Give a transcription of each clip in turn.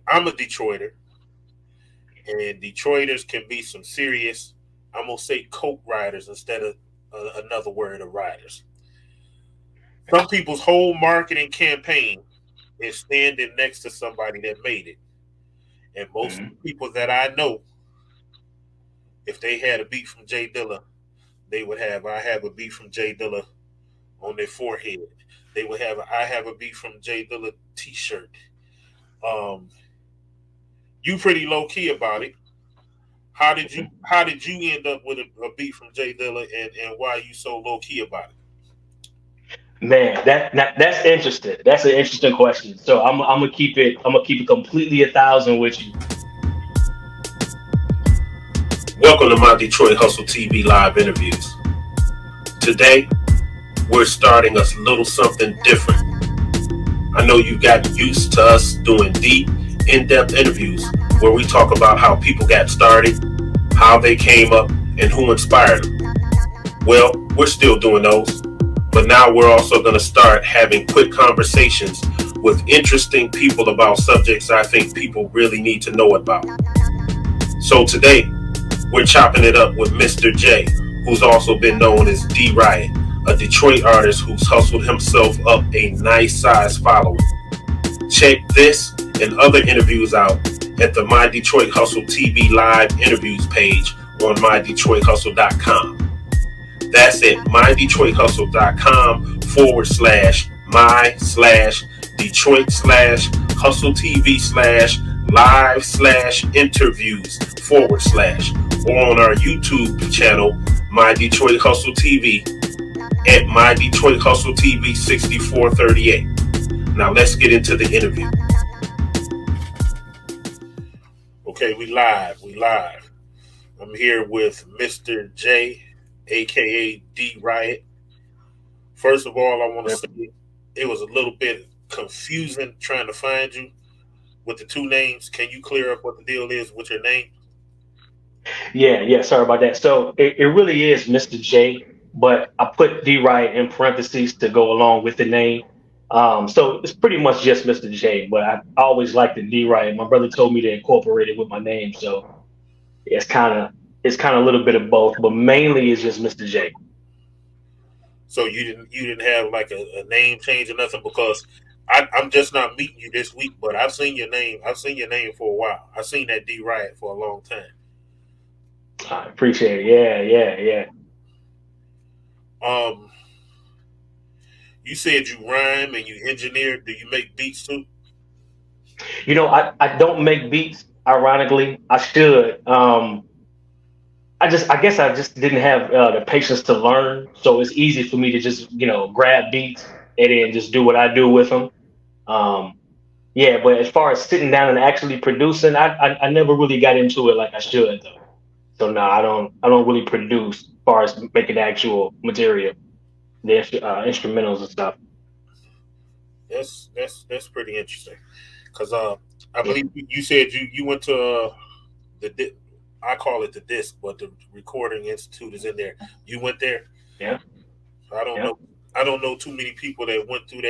I'm a Detroiter, and Detroiters can be some serious, I'm gonna say coke riders instead of another word of riders. Some people's whole marketing campaign is standing next to somebody that made it. And most of Mhm. the people that I know, if they had a beat from J Dilla, they would have I have a beat from J Dilla on their forehead. They would have I have a beat from J Dilla t-shirt. Um, you pretty low key about it. How did you end up with a beat from J Dilla, and why are you so low key about it? Man, that's interesting. That's an interesting question. So I'm gonna keep it. I'm gonna keep it completely 1,000 with you. Welcome to my Detroit Hustle TV live interviews. Today we're starting a little something different. I know you got used to us doing deep, in-depth interviews where we talk about how people got started, how they came up, and who inspired them. Well, we're still doing those, but now we're also going to start having quick conversations with interesting people about subjects I think people really need to know about. So today, we're chopping it up with Mr. J, who's also been known as D-RIOT, a Detroit artist who's hustled himself up a nice size following. Check this and other interviews out at the My Detroit Hustle TV live interviews page on mydetroithustle.com. That's at mydetroithustle.com /my Detroit /hustle TV /live /interviews / or on our YouTube channel, My Detroit Hustle TV, at My Detroit Hustle TV 6438. Now let's get into the interview. Okay, we live. We live. I'm here with Mr. J, aka D-RIOT. First of all, I want to Yep. say it was a little bit confusing trying to find you with the two names. Can you clear up what the deal is with your name? Yeah. Sorry about that. So it really is Mr. J, but I put D right in parentheses to go along with the name. So it's pretty much just Mr. J, but I always liked the D right. My brother told me to incorporate it with my name, so it's kind of it's kind of a little bit of both, but mainly it's just Mr. J. So you didn't have like a name change or nothing, because I'm just not meeting you this week, but I've seen your name. I've seen your name for a while. I've seen that D-RIOT for a long time. I appreciate it. Yeah. Um, you said you rhyme and you engineer. Do you make beats too? I don't make beats. Ironically, I should. I guess I just didn't have the patience to learn. So it's easy for me to just grab beats and then just do what I do with them. Um, yeah, but as far as sitting down and actually producing, I never really got into it like I should though. So no, I don't really produce as far as making actual material, the instrumentals and stuff. That's pretty interesting. Because I Yeah, believe you said you went to the I call it the disc, but the Recording Institute is in there. You went there. yeah, I don't yeah. know. I don't know too many people that went through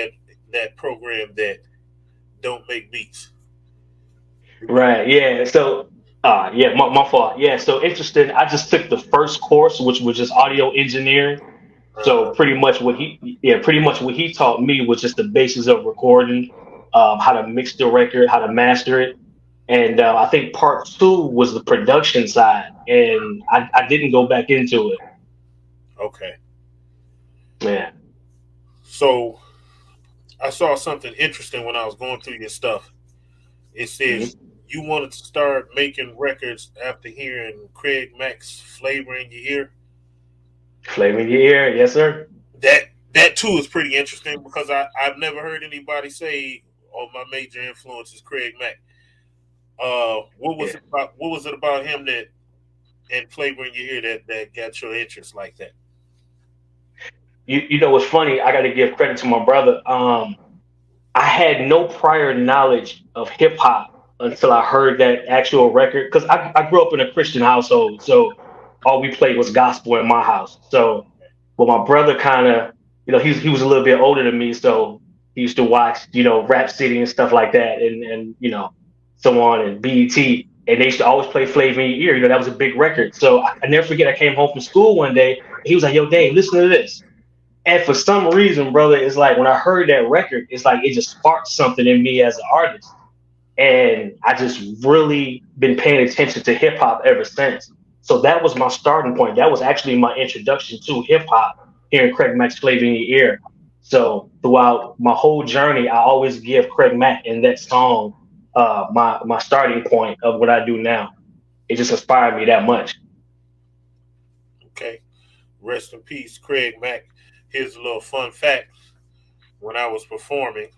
that program that don't make beats. Right. Yeah. So, yeah, my fault. Yeah. So interesting. I just took the first course, which was just audio engineering. So Uh, pretty much what he taught me was just the basis of recording, how to mix the record, how to master it. And I think part two was the production side. And I didn't go back into it. okay. Yeah. So I saw something interesting when I was going through your stuff. It says Hmm. you wanted to start making records after hearing Craig Mack's "Flavor in Your Ear." Flavor in your ear. Yes, sir. That too is pretty interesting, because I've never heard anybody say, "Oh, my major influence is Craig Mack." What was Yeah. it about? What was it about him that and Flavor in Your Ear that got your interest like that? You know what's funny? I got to give credit to my brother. I had no prior knowledge of hip hop until I heard that actual record. Because I grew up in a Christian household, so all we played was gospel in my house. So, but my brother kind of, he was a little bit older than me, so he used to watch, Rap City and stuff like that, and so on, and BET, and they used to always play Flavor in Your Ear. That was a big record. So I never forget. I came home from school one day, and he was like, "Yo, Dave, listen to this." And for some reason, brother, it's like when I heard that record, it's like it just sparked something in me as an artist. And I just really been paying attention to hip hop ever since. So that was my starting point. That was actually my introduction to hip hop, hearing Craig Mack's Flavor in Your Ear. So throughout my whole journey, I always give Craig Mack in that song my starting point of what I do now. It just inspired me that much. Okay. Rest in peace, Craig Mack. Here's a little fun fact. When I was performing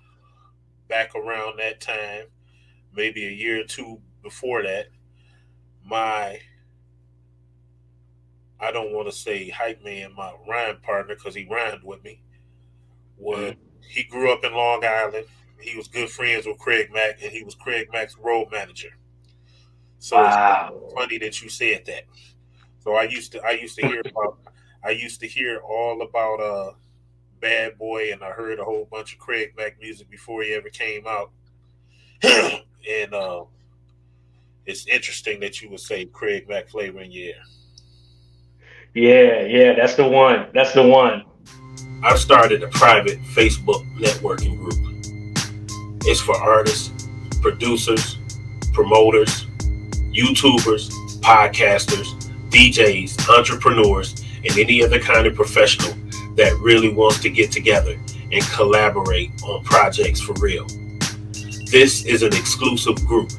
back around that time, maybe a year or two before that, my, I don't want to say hype man, my rhyme partner, because he rhymed with me, was, Mhm. he grew up in Long Island. He was good friends with Craig Mack, and he was Craig Mack's road manager. So it's Wow. funny that you said that. So I used to hear about, I used to hear all about Bad Boy, and I heard a whole bunch of Craig Mack music before he ever came out. And it's interesting that you would say Craig Mack Flavor in Your Ear. Yeah, yeah, that's the one. That's the one. I've started a private Facebook networking group. It's for artists, producers, promoters, YouTubers, podcasters, DJs, entrepreneurs, and any other kind of professional that really wants to get together and collaborate on projects for real. This is an exclusive group.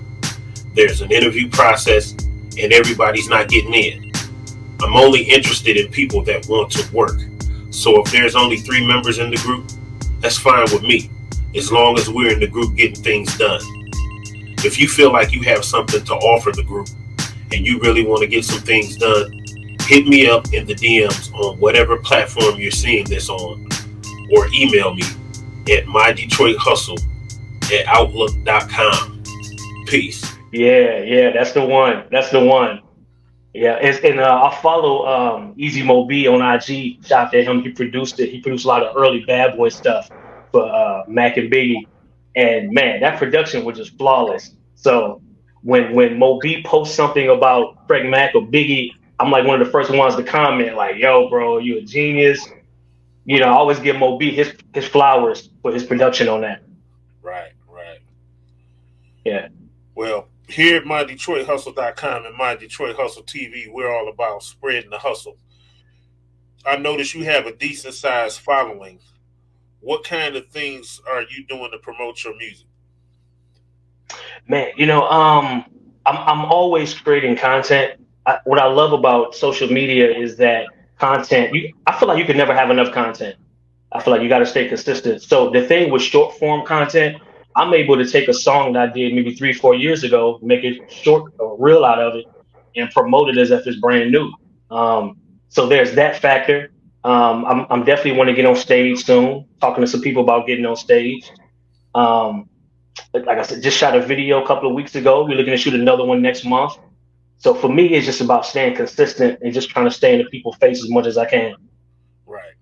There's an interview process, and everybody's not getting in. I'm only interested in people that want to work. So if there's only 3 members in the group, that's fine with me, as long as we're in the group getting things done. If you feel like you have something to offer the group and you really want to get some things done, hit me up in the DMs on whatever platform you're seeing this on, or email me at mydetroithustle@outlook.com. Peace. Yeah, yeah, that's the one. That's the one. Yeah, and I follow Easy Mo B on IG. Shout out to him. He produced it. He produced a lot of early Bad Boy stuff for Mac and Biggie. And man, that production was just flawless. So when Mo B posts something about Craig Mack or Biggie, I'm like one of the first ones to comment, like, "Yo, bro, you a genius." I always give Mo B his flowers for his production on that. Right, right. Yeah. Well, here at mydetroithustle.com and My Detroit Hustle TV, we're all about spreading the hustle. I notice you have a decent sized following. What kind of things are you doing to promote your music? Man, I'm always creating content. What I love about social media is that content. I feel like you can never have enough content. I feel Right, like you got to stay consistent. So the thing with short form content, I'm able to take a song that I did maybe 3, 4 years ago, make it short or real out of it, and promote it as if it's brand new. Um, so there's that factor. I'm definitely want to get on stage soon. Talking to some people about getting on stage. Um, like I said, just shot a video a couple of weeks ago. We're looking to shoot another one next month. So for me, it's just about staying consistent and just trying to stay in the people's face as much as I can. right.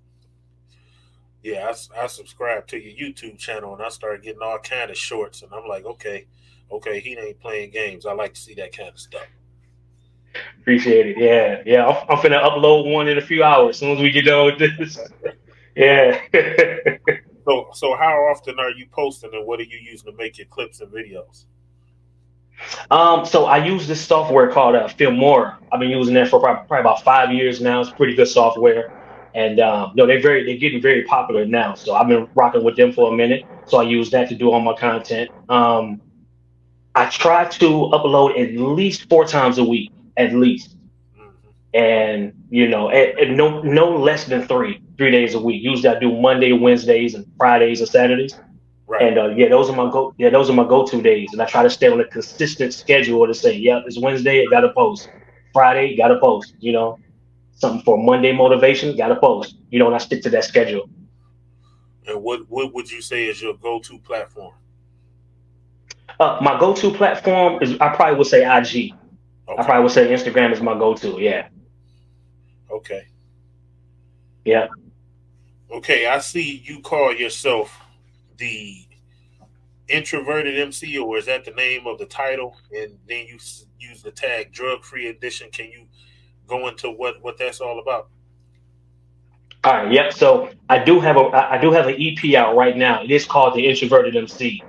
Yeah, I subscribe to your YouTube channel and I started getting all kind of shorts, and I'm like, okay, okay, he ain't playing games. I like to see that kind of stuff. Appreciate it. Yeah, yeah. I'm finna upload one in a few hours. As soon as we get done with this. Yeah. So how often are you posting, and what are you using to make your clips and videos? So I use this software called Filmora. I've been using that for probably about 5 years now. It's pretty good software, and no, they're getting very popular now. So I've been rocking with them for a minute. So I use that to do all my content. I try to upload at least 4 times a week, at least, Hmm. and at no less than 3 days a week. Usually I do Monday, Wednesdays, and Fridays and Saturdays. Right. And those are my go-to days. And I try to stay on a consistent schedule to say, yep, it's Wednesday, I gotta post. Friday, gotta post. Something for Monday motivation, gotta post. And I stick to that schedule. And what would you say is your go-to platform? My go-to platform is I probably would say IG. I Okay. probably would say Instagram is my go-to. Yeah. Okay. Yeah. Okay. I see you call yourself the Introverted MC, or is that the name of the title? And then you use the tag Drug Free Edition. Can you go into what that's all about? All right, yep. So I do have an EP out right now. It is called the Introverted MC,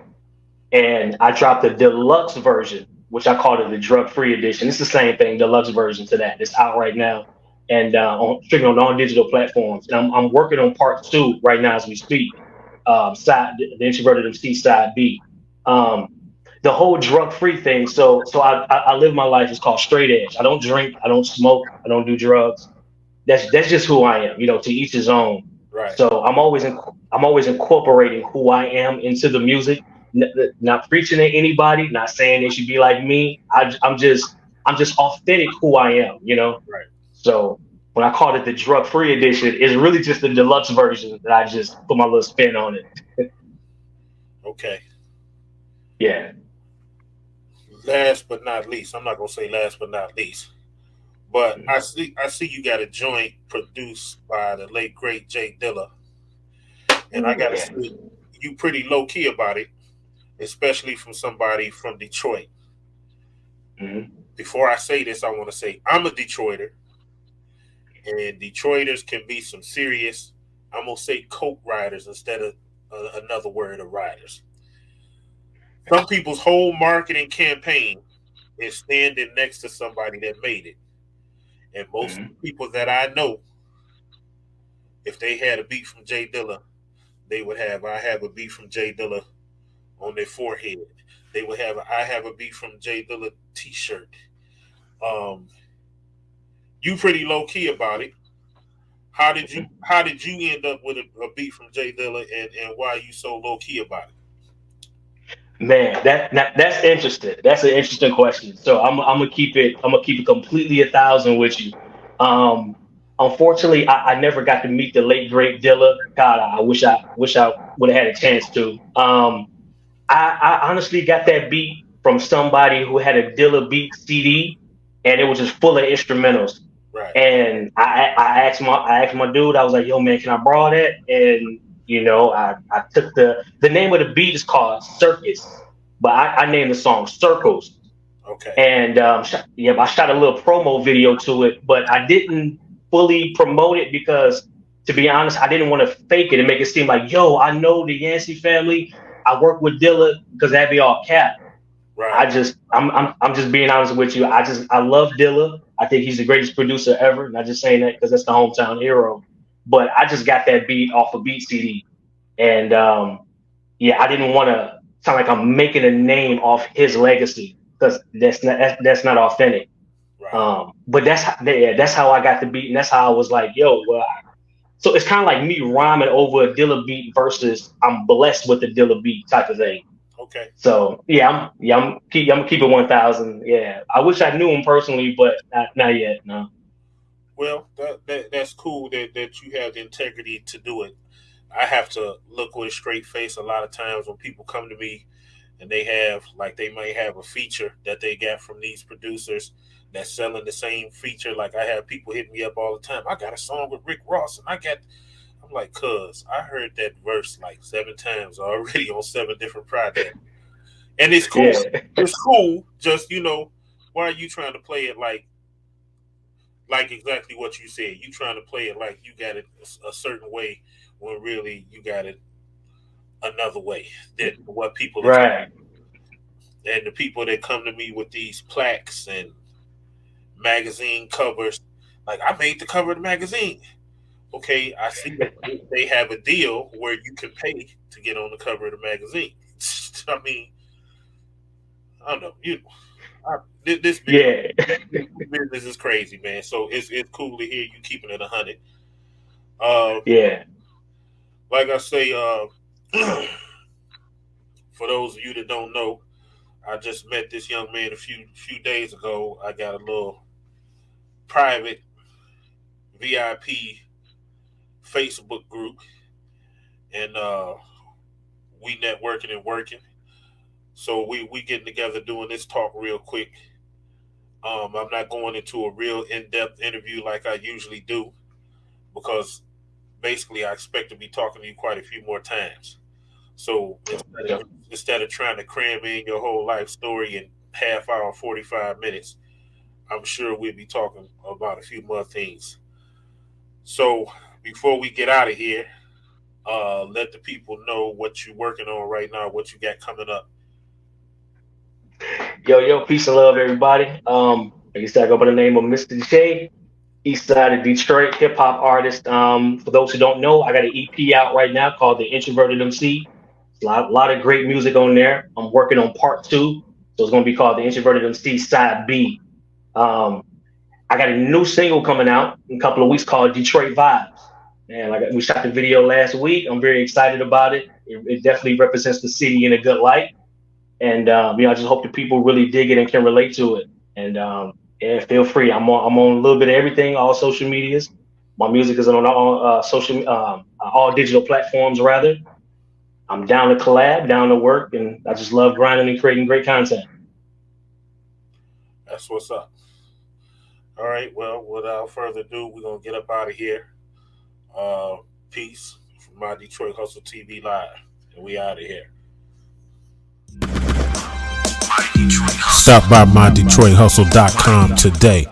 and I dropped the deluxe version, which I called it the drug free edition. It's the same thing, deluxe version to that. It's out right now, and on streaming on all digital platforms. And I'm working on part two right now as we speak. Side the Introverted MC side B. Um, the whole drug free thing. So I live my life. It's called straight edge. I don't drink. I don't smoke. I don't do drugs. That's just who I am. To each his own. Right. So I'm always incorporating who I am into the music. Not preaching at anybody, not saying they should be like me. I'm just authentic who I am. Right. So when I called it the drug free edition, it's really just the deluxe version that I just put my little spin on it. Okay. Yeah. Last but not least, I'm not gonna say last but not least, but I see you got a joint produced by the late great J Dilla, and I gotta Yeah. say you pretty low key about it, especially from somebody from Detroit. Hmm. Before I say this, I want to say I'm a Detroiter, and Detroiters can be some serious. I'm gonna say coke riders instead of another word of riders. Some people's whole marketing campaign is standing next to somebody that made it, and most Hmm. people that I know, if they had a beat from J Dilla, they would have I have a beat from J Dilla on their forehead. They would have I have a beat from J Dilla T-shirt. Um, you pretty low key about it. How did you end up with a beat from J Dilla, and why are you so low key about it? Man, that's interesting. That's an interesting question. So I'm gonna keep it completely 1,000 with you. Um, Unfortunately, I never got to meet the late great Dilla. God, I wish I would have had a chance to. I honestly got that beat from somebody who had a Dilla beat CD, and it was just full of instrumentals. Right, And I asked my dude. I was like, "Yo, man, can I borrow that?" And I took the name of the beat is called Circus, but I named the song Circles. okay, And yeah, I shot a little promo video to it, but I didn't fully promote it because, to be honest, I didn't want to fake it and make it seem like, yo, I know the Yancey family. I work with Dilla because that'd be all cap. right, I'm just being honest with you. I love Dilla. I think he's the greatest producer ever. Not just saying that because that's the hometown hero. But I just got that beat off a beat CD, and yeah, I didn't want to sound like I'm making a name off his legacy because that's not authentic. right. But that's how I got the beat, and that's how I was like, yo, well, so it's kind of like me rhyming over a Dilla beat versus I'm blessed with the Dilla beat type of thing. Okay. So I'm keep it 1,000. Yeah, I wish I knew him personally, but not yet. No. Well, that's cool that you have the integrity to do it. I have to look with a straight face a lot of times when people come to me and they might have a feature that they got from these producers that's selling the same feature. Like I have people hit me up all the time. I got a song with Rick Ross, and I'm like, cuz I heard that verse like 7 times already on 7 different projects, and it's cool. Yeah. It's cool. Just why are you trying to play it like exactly what you said? You trying to play it like you got it a certain way when really you got it another way than what people expect. Right. And the people that come to me with these plaques and magazine covers, like I made the cover of the magazine. Okay, I see they have a deal where you can pay to get on the cover of the magazine. I mean, I don't know. This Yeah. business is crazy, man. So it's cool to hear you keeping it 100. Uh, Yeah. like I say, for those of you that don't know, I just met this young man a few days ago. I got a little private VIP Facebook group, and we networking and working. So we getting together doing this talk real quick. I'm not going into a real in-depth interview like I usually do because basically I expect to be talking to you quite a few more times. So Sure. instead of trying to cram in your whole life story in half hour, 45 minutes, I'm sure we'll be talking about a few more things. So before we get out of here, let the people know what you're working on right now, what you got coming up. Yo, peace and love, everybody. Like I said, I go by the name of Mr. J, East Side of Detroit, hip hop artist. For those who don't know, I got an EP out right now called The Introverted MC. A lot of great music on there. I'm working on part two, so it's going to be called The Introverted MC Side B. Um, I got a new single coming out in a couple of weeks called Detroit Vibes. And we shot the video last week. I'm very excited about it. It definitely represents the city in a good light. And I just hope the people really dig it and can relate to it. And yeah, feel free. I'm on a little bit of everything, all social medias. My music is on all all digital platforms. Rather, I'm down to collab, down to work, and I just love grinding and creating great content. That's what's up. All right. Well, without further ado, we're gonna get up out of here. Uh, Peace from my Detroit Hustle TV Live, and we out of here. Stop by mydetroithustle.com today.